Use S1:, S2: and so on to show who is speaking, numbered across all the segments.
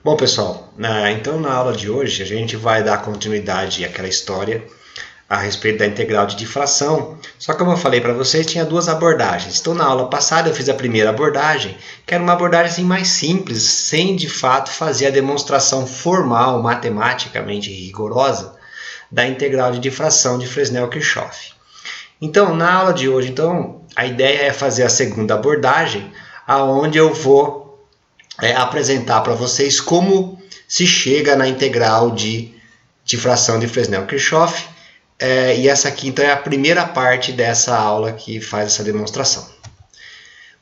S1: Bom, pessoal, então na aula de hoje a gente vai dar continuidade àquela história a respeito da integral de difração. Só que como eu falei para vocês, tinha duas abordagens. Então na aula passada eu fiz a primeira abordagem, que era uma abordagem assim, mais simples, sem de fato fazer a demonstração formal, matematicamente rigorosa, da integral de difração de Fresnel-Kirchhoff. Então na aula de hoje, a ideia é fazer a segunda abordagem, aonde eu vou apresentar para vocês como se chega na integral de difração de Fresnel-Kirchhoff. E essa aqui, então, é a primeira parte dessa aula que faz essa demonstração.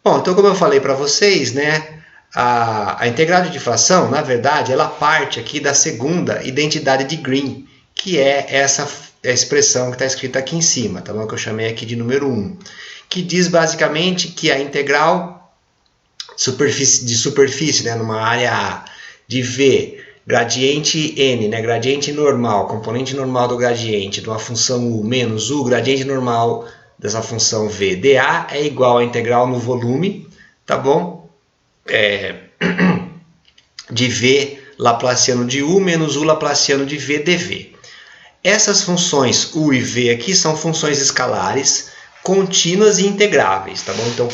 S1: Bom, então, como eu falei para vocês, né, a integral de difração, na verdade, ela parte aqui da segunda identidade de Green, que é essa expressão que está escrita aqui em cima, tá bom? Que eu chamei aqui de número 1, que diz basicamente que a integral de superfície, né, numa área A, de V, gradiente N, né, gradiente normal, componente normal do gradiente de uma função U menos U, gradiente normal dessa função V, dA é igual à integral no volume, tá bom? De V laplaciano de U menos U laplaciano de V dV. Essas funções U e V aqui são funções escalares, contínuas e integráveis, tá bom? Então,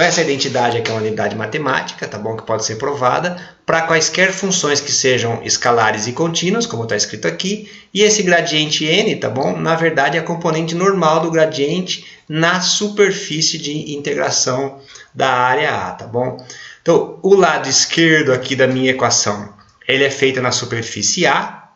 S1: essa identidade aqui é uma identidade matemática, tá bom? Que pode ser provada para quaisquer funções que sejam escalares e contínuas, como está escrito aqui. E esse gradiente n, tá bom? Na verdade, é a componente normal do gradiente na superfície de integração da área A, tá bom? Então, o lado esquerdo aqui da minha equação, ele é feito na superfície A,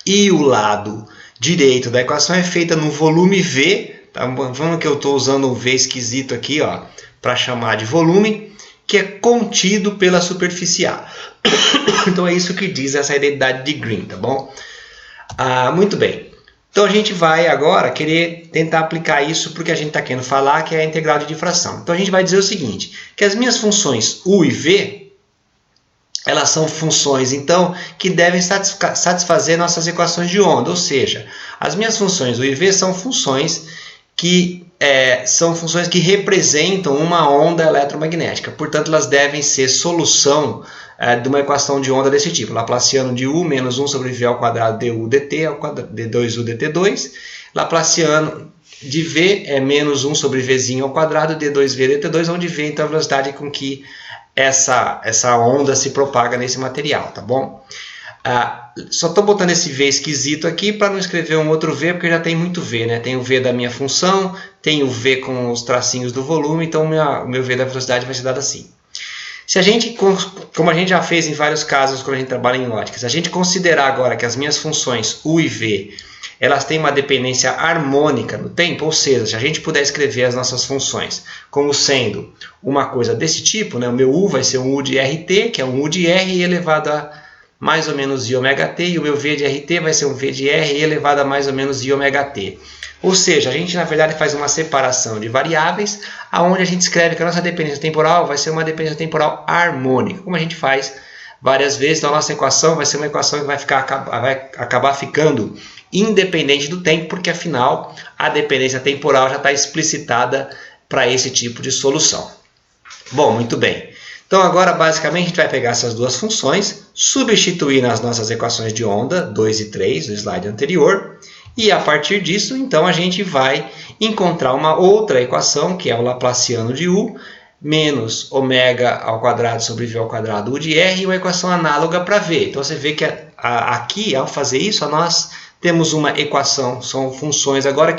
S1: e o lado direito da equação é feita no volume V. Tá? Vamos que eu estou usando um V esquisito aqui, ó, para chamar de volume, que é contido pela superfície A. Então é isso que diz essa identidade de Green, tá bom? Muito bem. Então a gente vai agora querer tentar aplicar isso porque a gente está querendo falar, que é a integral de difração. Então a gente vai dizer o seguinte, que as minhas funções U e V, elas são funções, então, que devem satisfazer nossas equações de onda. Ou seja, as minhas funções U e V são funções que representam uma onda eletromagnética. Portanto, elas devem ser solução de uma equação de onda desse tipo. Laplaciano de U menos 1 sobre V ao quadrado du dt, d2u dt2. Laplaciano de V é menos 1 sobre Vzinho ao quadrado, d2v dt2, onde V então, é a velocidade com que essa onda se propaga nesse material, tá bom? Só estou botando esse V esquisito aqui para não escrever um outro V, porque já tem muito V, né? Tem o V da minha função, tem o V com os tracinhos do volume, então o meu V da velocidade vai ser dado assim. Se a gente, como a gente já fez em vários casos quando a gente trabalha em ótica, se a gente considerar agora que as minhas funções U e V, elas têm uma dependência harmônica no tempo, ou seja, se a gente puder escrever as nossas funções como sendo uma coisa desse tipo, né? O meu U vai ser um U de RT, que é um U de R elevado a mais ou menos iωt, e o meu V de RT vai ser um V de R elevado a mais ou menos iωt. Ou seja, a gente na verdade faz uma separação de variáveis, aonde a gente escreve que a nossa dependência temporal vai ser uma dependência temporal harmônica, como a gente faz várias vezes. Então a nossa equação vai ser uma equação que vai acabar ficando independente do tempo, porque afinal a dependência temporal já está explicitada para esse tipo de solução. Bom, muito bem. Então agora basicamente a gente vai pegar essas duas funções, substituir nas nossas equações de onda 2 e 3 do slide anterior, e a partir disso então a gente vai encontrar uma outra equação, que é o Laplaciano de U, menos ômega ao quadrado sobre V ao quadrado U de R, e uma equação análoga para V. Então você vê que aqui, ao fazer isso, nós temos uma equação, são funções agora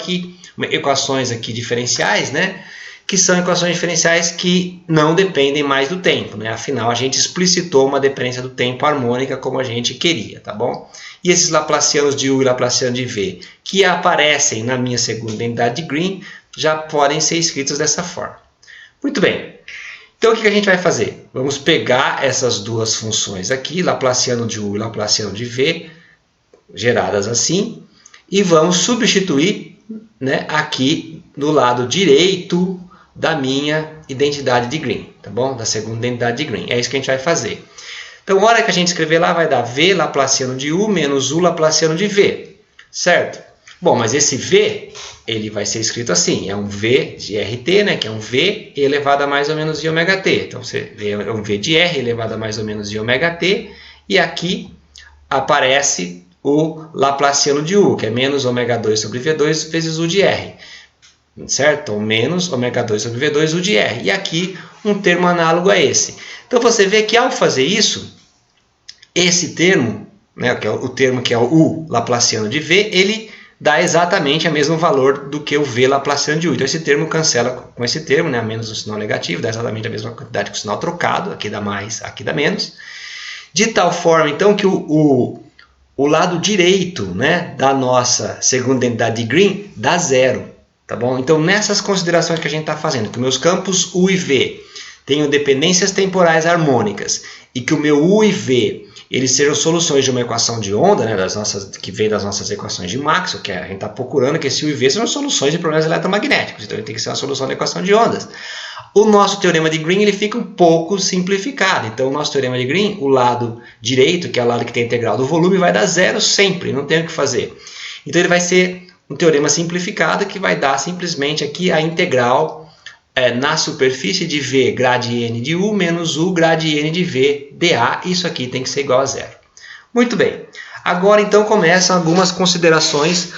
S1: equações aqui diferenciais, né? Que são equações diferenciais que não dependem mais do tempo, né? Afinal, a gente explicitou uma dependência do tempo harmônica como a gente queria, tá bom? E esses Laplacianos de U e Laplaciano de V, que aparecem na minha segunda identidade de Green, já podem ser escritos dessa forma. Muito bem. Então, o que a gente vai fazer? Vamos pegar essas duas funções aqui, Laplaciano de U e Laplaciano de V, geradas assim, e vamos substituir, né, aqui do lado direito da minha identidade de Green, tá bom? Da segunda identidade de Green. É isso que a gente vai fazer. Então, a hora que a gente escrever lá, vai dar V Laplaciano de U menos U Laplaciano de V, certo? Bom, mas esse V, ele vai ser escrito assim, é um V de RT, né, que é um V elevado a mais ou menos I ômega t. Então, você vê, é um V de R elevado a mais ou menos I ômega t, e aqui aparece o Laplaciano de U, que é menos ômega 2 sobre V2 vezes U de R. Certo? Então, menos ômega 2 sobre V2 U de R. E aqui, um termo análogo a esse. Então, você vê que ao fazer isso, esse termo, né, que é o termo que é o U Laplaciano de V, ele dá exatamente o mesmo valor do que o V Laplaciano de U. Então, esse termo cancela com esse termo, né, menos o sinal negativo, dá exatamente a mesma quantidade que o sinal trocado, aqui dá mais, aqui dá menos. De tal forma, então, que o lado direito, né, da nossa segunda identidade de Green dá zero. Tá bom? Então, nessas considerações que a gente está fazendo, que meus campos U e V tenham dependências temporais harmônicas e que o meu U e V eles sejam soluções de uma equação de onda, né, que vem das nossas equações de Maxwell, que a gente está procurando que esse U e V sejam soluções de problemas eletromagnéticos, então ele tem que ser uma solução da equação de ondas. O nosso teorema de Green ele fica um pouco simplificado, então o nosso teorema de Green, o lado direito, que é o lado que tem a integral do volume, vai dar zero sempre, não tem o que fazer. Então ele vai ser um teorema simplificado que vai dar simplesmente aqui a integral na superfície de V grade N de U menos U grade N de V dA. Isso aqui tem que ser igual a zero. Muito bem. Agora, então, começam algumas considerações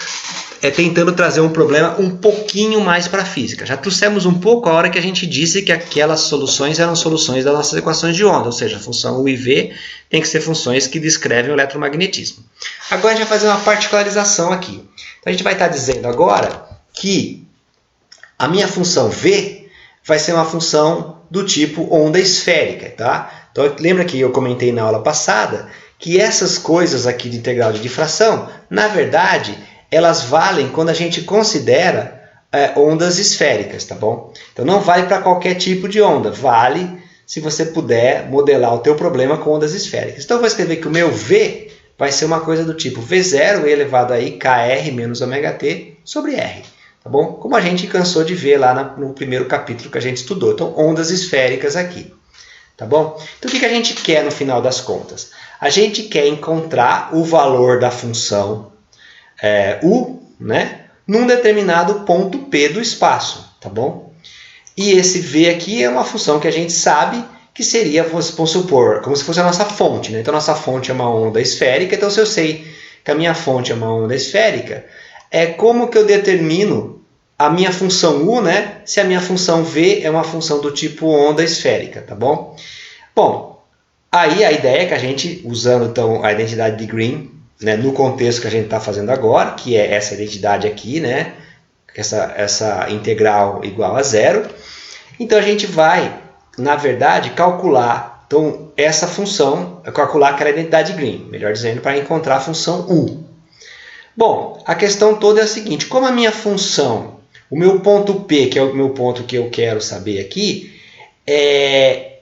S1: tentando trazer um problema um pouquinho mais para a física. Já trouxemos um pouco a hora que a gente disse que aquelas soluções eram soluções das nossas equações de onda, ou seja, a função U e V tem que ser funções que descrevem o eletromagnetismo. Agora a gente vai fazer uma particularização aqui. Então a gente vai estar dizendo agora que a minha função V vai ser uma função do tipo onda esférica, tá? Então lembra que eu comentei na aula passada que essas coisas aqui de integral de difração, na verdade, elas valem quando a gente considera ondas esféricas, tá bom? Então não vale para qualquer tipo de onda, vale se você puder modelar o teu problema com ondas esféricas. Então eu vou escrever que o meu V vai ser uma coisa do tipo V0 elevado a I KR menos ômega t sobre R. Tá bom? Como a gente cansou de ver lá no primeiro capítulo que a gente estudou. Então, ondas esféricas aqui. Tá bom? Então, o que a gente quer no final das contas? A gente quer encontrar o valor da função U, né, num determinado ponto P do espaço. Tá bom? E esse V aqui é uma função que a gente sabe que seria, vamos supor, como se fosse a nossa fonte. Né? Então, a nossa fonte é uma onda esférica. Então, se eu sei que a minha fonte é uma onda esférica, como que eu determino a minha função U, né, se a minha função V é uma função do tipo onda esférica, tá bom? Bom, aí a ideia é que a gente, usando então a identidade de Green, né, no contexto que a gente está fazendo agora, que é essa identidade aqui, né, essa integral igual a zero, então a gente vai, na verdade, calcular então, essa função, calcular aquela identidade de Green, melhor dizendo, para encontrar a função U. Bom, a questão toda é a seguinte, como a minha função, o meu ponto P, que é o meu ponto que eu quero saber aqui, é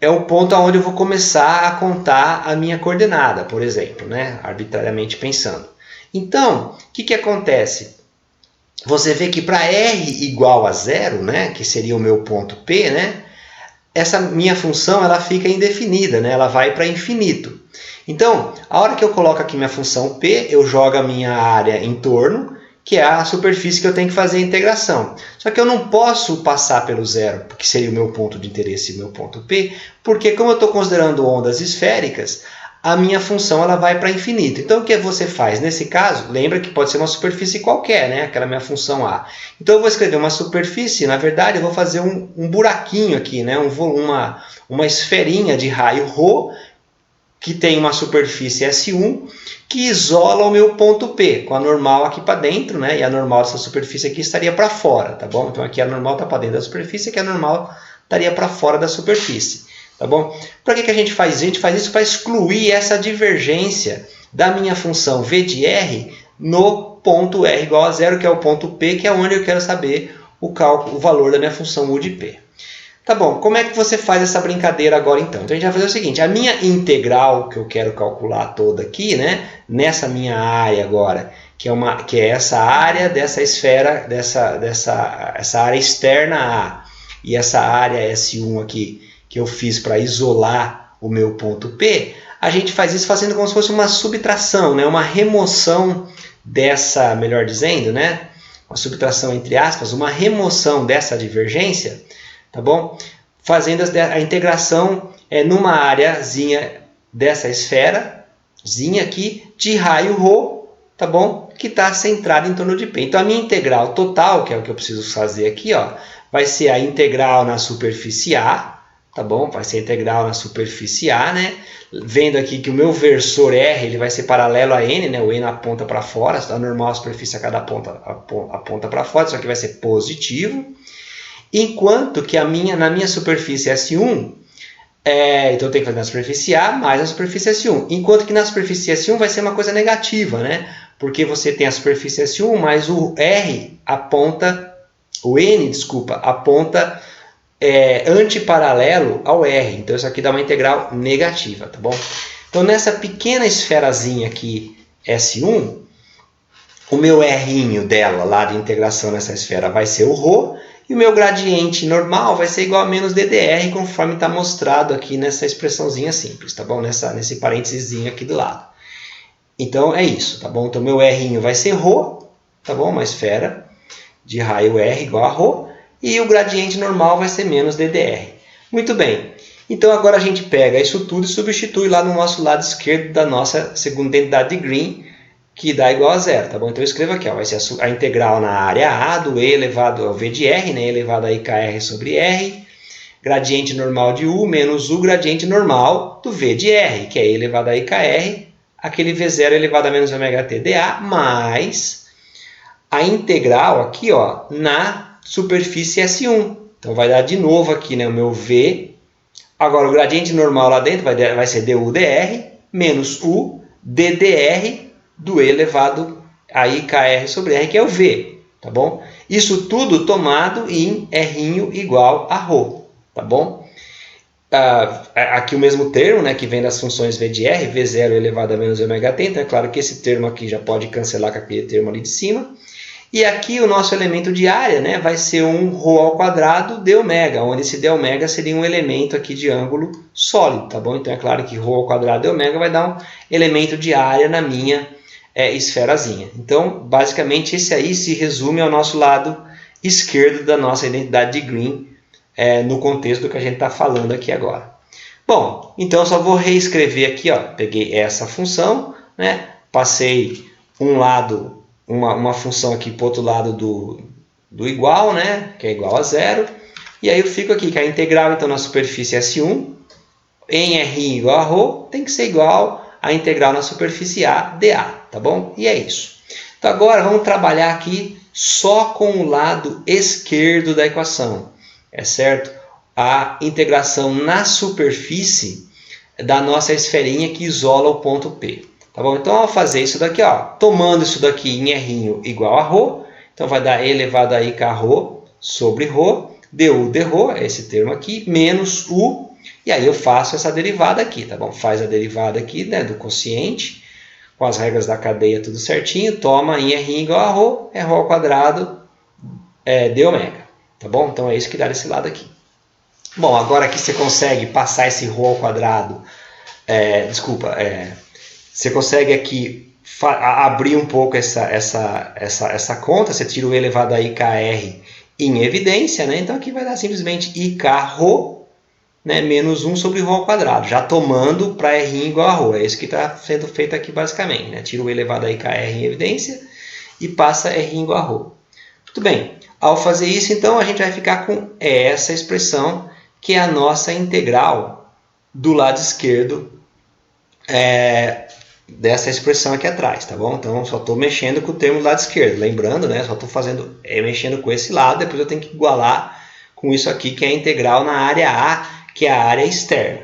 S1: o ponto onde eu vou começar a contar a minha coordenada, por exemplo, né? Arbitrariamente pensando. Então, o que acontece? Você vê que para R igual a zero, né? Que seria o meu ponto P, né? Essa minha função ela fica indefinida, né? Ela vai para infinito. Então, a hora que eu coloco aqui minha função P, eu jogo a minha área em torno, que é a superfície que eu tenho que fazer a integração. Só que eu não posso passar pelo zero, que seria o meu ponto de interesse e o meu ponto P, porque como eu estou considerando ondas esféricas, a minha função ela vai para infinito. Então, o que você faz? Nesse caso, lembra que pode ser uma superfície qualquer, né? Aquela minha função A. Então, eu vou escrever uma superfície, na verdade, eu vou fazer um buraquinho aqui, né? Uma esferinha de raio ρ, que tem uma superfície S1, que isola o meu ponto P, com a normal aqui para dentro, né? E a normal dessa superfície aqui estaria para fora, tá bom? Então aqui a normal está para dentro da superfície, aqui a normal estaria para fora da superfície, tá bom? Para que a gente faz isso? A gente faz isso para excluir essa divergência da minha função V de R no ponto R igual a zero, que é o ponto P, que é onde eu quero saber o valor da minha função U de P. Tá bom, como é que você faz essa brincadeira agora então? Então a gente vai fazer o seguinte, a minha integral que eu quero calcular toda aqui, né, nessa minha área agora, que é essa área dessa esfera, essa área externa A, e essa área S1 aqui, que eu fiz para isolar o meu ponto P, a gente faz isso fazendo como se fosse uma subtração, né, uma remoção dessa, melhor dizendo, né, uma subtração entre aspas, uma remoção dessa divergência, tá bom? Fazendo a integração numa areazinha dessa esferazinha aqui de raio ρ, tá bom? Que está centrada em torno de P. Então a minha integral total, que é o que eu preciso fazer aqui, ó, vai ser a integral na superfície A, tá bom? Vai ser a integral na superfície A, né? Vendo aqui que o meu versor R ele vai ser paralelo a N, né? O N aponta para fora, a normal a superfície a cada ponta aponta para fora, isso aqui vai ser positivo. Enquanto que na minha superfície S1, então eu tenho que fazer na superfície A mais a superfície S1. Enquanto que na superfície S1 vai ser uma coisa negativa, né? Porque você tem a superfície S1, mas o N aponta antiparalelo ao R. Então isso aqui dá uma integral negativa, tá bom? Então nessa pequena esferazinha aqui, S1, o meu R dela lá de integração nessa esfera vai ser o ρ, e o meu gradiente normal vai ser igual a menos DDR, conforme está mostrado aqui nessa expressãozinha simples, tá bom? Nesse parênteses aqui do lado. Então é isso, tá bom? Então meu R vai ser ρ, tá bom? Uma esfera de raio R igual a ρ, e o gradiente normal vai ser menos DDR. Muito bem. Então agora a gente pega isso tudo e substitui lá no nosso lado esquerdo da nossa segunda identidade de Green, que dá igual a zero, tá bom? Então eu escrevo aqui, ó, vai ser a integral na área A do E elevado ao V de R, né? E elevado a IKR sobre R, gradiente normal de U menos U gradiente normal do V de R, que é E elevado a IKR, aquele V0 elevado a menos ômega t dA, mais a integral aqui, ó, na superfície S1. Então vai dar de novo aqui, né, o meu V. Agora o gradiente normal lá dentro vai ser du dr menos U ddr do E elevado a IKR sobre R, que é o V, tá bom? Isso tudo tomado em R igual a ρ, tá bom? Aqui o mesmo termo, né, que vem das funções V de R, V0 elevado a menos ômega t, então é claro que esse termo aqui já pode cancelar com aquele termo ali de cima. E aqui o nosso elemento de área, né, vai ser um ρ ao quadrado d ômega, onde esse d ômega seria um elemento aqui de ângulo sólido, tá bom? Então é claro que ρ ao quadrado d ômega vai dar um elemento de área na minha esferazinha. Então, basicamente, esse aí se resume ao nosso lado esquerdo da nossa identidade de Green, no contexto do que a gente está falando aqui agora. Bom, então eu só vou reescrever aqui, ó, peguei essa função, né, passei uma função aqui para o outro lado do igual, né, que é igual a zero, e aí eu fico aqui que a integral então na superfície S1 em R igual a ρ tem que ser igual a integral na superfície A dA, tá bom? E é isso. Então agora vamos trabalhar aqui só com o lado esquerdo da equação, certo? A integração na superfície da nossa esferinha que isola o ponto P. Tá bom? Então, ao fazer isso daqui, ó, tomando isso daqui em R igual a ρ, então vai dar E elevado a IKρ sobre ρ, du dρ, esse termo aqui, menos U, e aí eu faço essa derivada aqui, tá bom? Faz a derivada aqui, né, do quociente, com as regras da cadeia tudo certinho, toma em R igual a ρ, é ρ ao quadrado d ômega, tá bom? Então é isso que dá desse lado aqui. Bom, agora aqui você consegue passar esse ρ ao quadrado, você consegue aqui abrir um pouco essa conta, você tira o E elevado a IKR em evidência, né? Então aqui vai dar simplesmente IKρ, né, menos 1 sobre ρ ao quadrado, já tomando para R igual a ρ. É isso que está sendo feito aqui basicamente, né? Tira o E elevado a IKR em evidência e passa R igual a ρ. Muito bem, ao fazer isso, então, a gente vai ficar com essa expressão, que é a nossa integral do lado esquerdo dessa expressão aqui atrás, tá bom? Então, só estou mexendo com o termo do lado esquerdo. Lembrando, né? Só estou mexendo com esse lado, depois eu tenho que igualar com isso aqui, que é a integral na área A, que é a área externa.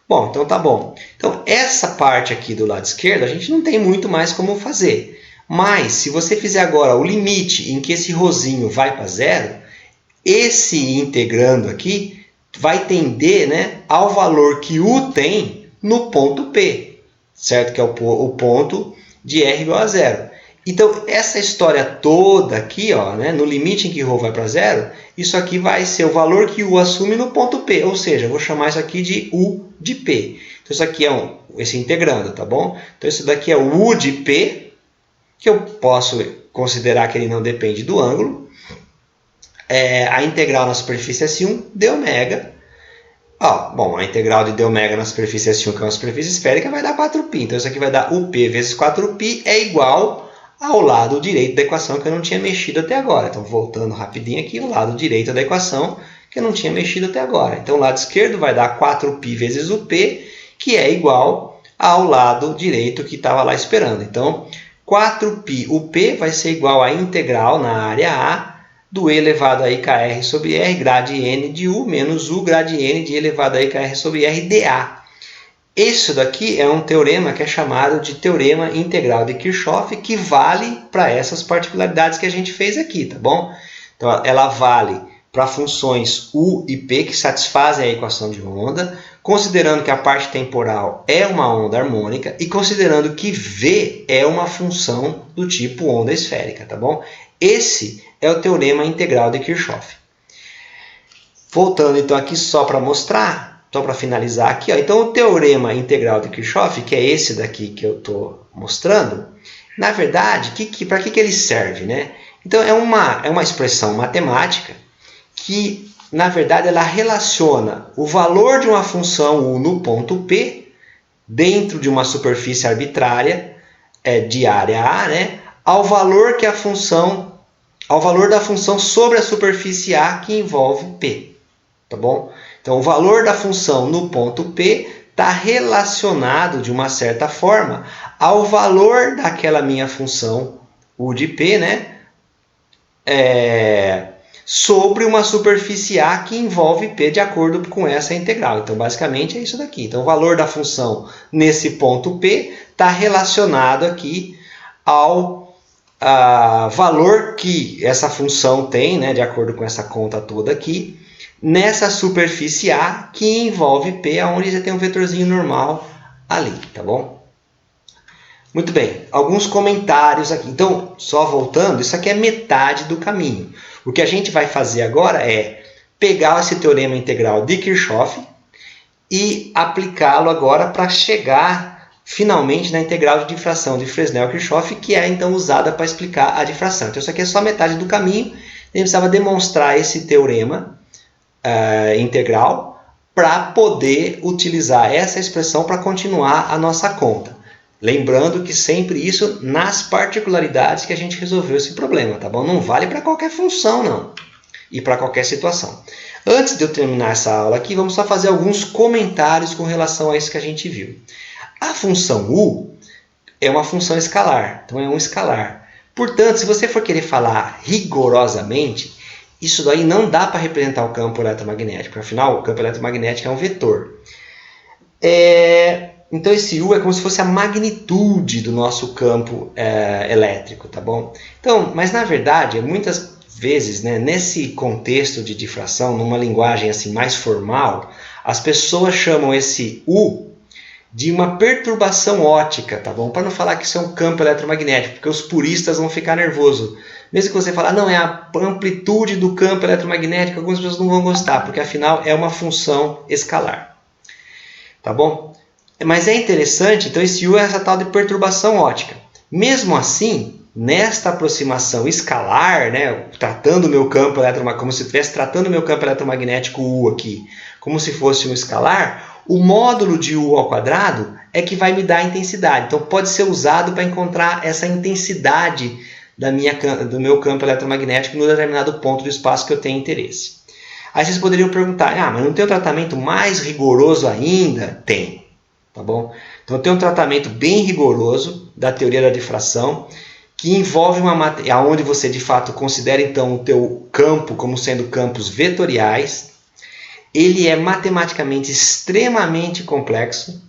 S1: Bom, então tá bom. Então, essa parte aqui do lado esquerdo, a gente não tem muito mais como fazer. Mas, se você fizer agora o limite em que esse rosinho vai para zero, esse integrando aqui vai tender, né, ao valor que U tem no ponto P, certo? Que é o ponto de R igual a zero. Então, essa história toda aqui, ó, né, no limite em que ρ vai para zero, isso aqui vai ser o valor que U assume no ponto P, ou seja, eu vou chamar isso aqui de U de P. Então, isso aqui é esse integrando, tá bom? Então, isso daqui é o U de P, que eu posso considerar que ele não depende do ângulo. A integral na superfície S1 de ômega. Bom, a integral de ômega na superfície S1, que é uma superfície esférica, vai dar 4π. Então, isso aqui vai dar UP vezes 4π é igual ao lado direito da equação que eu não tinha mexido até agora. Então, voltando rapidinho aqui, o lado direito da equação que eu não tinha mexido até agora. Então, o lado esquerdo vai dar 4π vezes UP, que é igual ao lado direito que estava lá esperando. Então, 4π UP vai ser igual à integral na área A do e elevado a IKR sobre R, grade N de U, menos U, grade N de e elevado a IKR sobre R dA. Isso daqui é um teorema que é chamado de teorema integral de Kirchhoff, que vale para essas particularidades que a gente fez aqui, tá bom? Então, ela vale para funções U e P que satisfazem a equação de onda, considerando que a parte temporal é uma onda harmônica e considerando que V é uma função do tipo onda esférica, tá bom? Esse é o teorema integral de Kirchhoff. Voltando então aqui só para mostrar, só para finalizar aqui, então o teorema integral de Kirchhoff, que é esse daqui que eu estou mostrando, na verdade, para que ele serve, né? Então é uma expressão matemática que, na verdade, ela relaciona o valor de uma função U no ponto P, dentro de uma superfície arbitrária de área A, né, ao valor da função sobre a superfície A que envolve P. Tá bom? Então, o valor da função no ponto P está relacionado, de uma certa forma, ao valor daquela minha função U de P, né? Sobre uma superfície A que envolve P de acordo com essa integral. Então, basicamente, é isso daqui. Então, o valor da função nesse ponto P está relacionado aqui ao valor que essa função tem, né, de acordo com essa conta toda aqui, nessa superfície A que envolve P, onde já tem um vetorzinho normal ali, tá bom? Muito bem, alguns comentários aqui. Então, só voltando, isso aqui é metade do caminho. O que a gente vai fazer agora é pegar esse teorema integral de Kirchhoff e aplicá-lo agora para chegar finalmente na integral de difração de Fresnel-Kirchhoff, que é então usada para explicar a difração. Então, isso aqui é só metade do caminho. A gente precisava demonstrar esse teorema integral para poder utilizar essa expressão para continuar a nossa conta. Lembrando que sempre isso nas particularidades que a gente resolveu esse problema, tá bom? Não vale para qualquer função, não. E para qualquer situação. Antes de eu terminar essa aula aqui, vamos só fazer alguns comentários com relação a isso que a gente viu. A função U é uma função escalar, então é um escalar. Portanto, se você for querer falar rigorosamente, isso daí não dá para representar o campo eletromagnético. Afinal, o campo eletromagnético é um vetor. Então, esse U é como se fosse a magnitude do nosso campo elétrico, tá bom? Então, mas na verdade, muitas vezes, né, nesse contexto de difração, numa linguagem assim mais formal, as pessoas chamam esse U de uma perturbação óptica, tá bom? Para não falar que isso é um campo eletromagnético, porque os puristas vão ficar nervosos. Mesmo que você fale, não, é a amplitude do campo eletromagnético, algumas pessoas não vão gostar, porque afinal é uma função escalar. Tá bom? Mas é interessante, então esse U é essa tal de perturbação óptica. Mesmo assim, nesta aproximação escalar, né, tratando o meu campo eletromagnético, como se estivesse tratando o meu campo eletromagnético U aqui, como se fosse um escalar, o módulo de U ao quadrado é que vai me dar a intensidade. Então pode ser usado para encontrar essa intensidade do meu campo eletromagnético no determinado ponto do espaço que eu tenho interesse. Aí vocês poderiam perguntar, mas não tem um tratamento mais rigoroso ainda? Tem. Tá bom? Então tem um tratamento bem rigoroso da teoria da difração, que envolve onde você de fato considera então o teu campo como sendo campos vetoriais. Ele é matematicamente extremamente complexo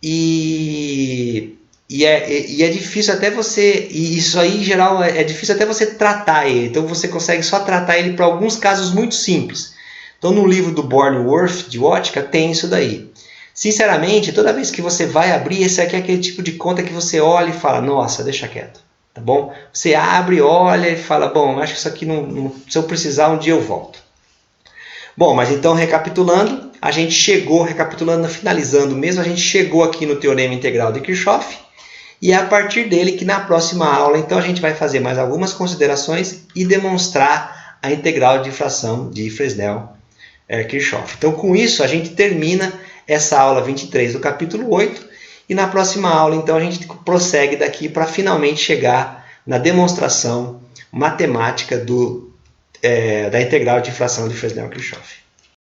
S1: e é difícil até você, e isso aí em geral é difícil até você tratar ele, então você consegue só tratar ele para alguns casos muito simples. Então no livro do Bornworth de ótica tem isso daí. Sinceramente, toda vez que você vai abrir, esse aqui é aquele tipo de conta que você olha e fala, nossa, deixa quieto, tá bom? Você abre, olha e fala, bom, acho que isso aqui, se eu precisar, um dia eu volto. Bom, mas então, recapitulando, a gente chegou, finalizando mesmo, a gente chegou aqui no teorema integral de Kirchhoff, E é a partir dele que na próxima aula, então, a gente vai fazer mais algumas considerações e demonstrar a integral de fração de Fresnel-Kirchhoff. Então, com isso, a gente termina essa aula 23 do capítulo 8 e na próxima aula, então, a gente prossegue daqui para finalmente chegar na demonstração matemática da integral de fração de Fresnel-Kirchhoff.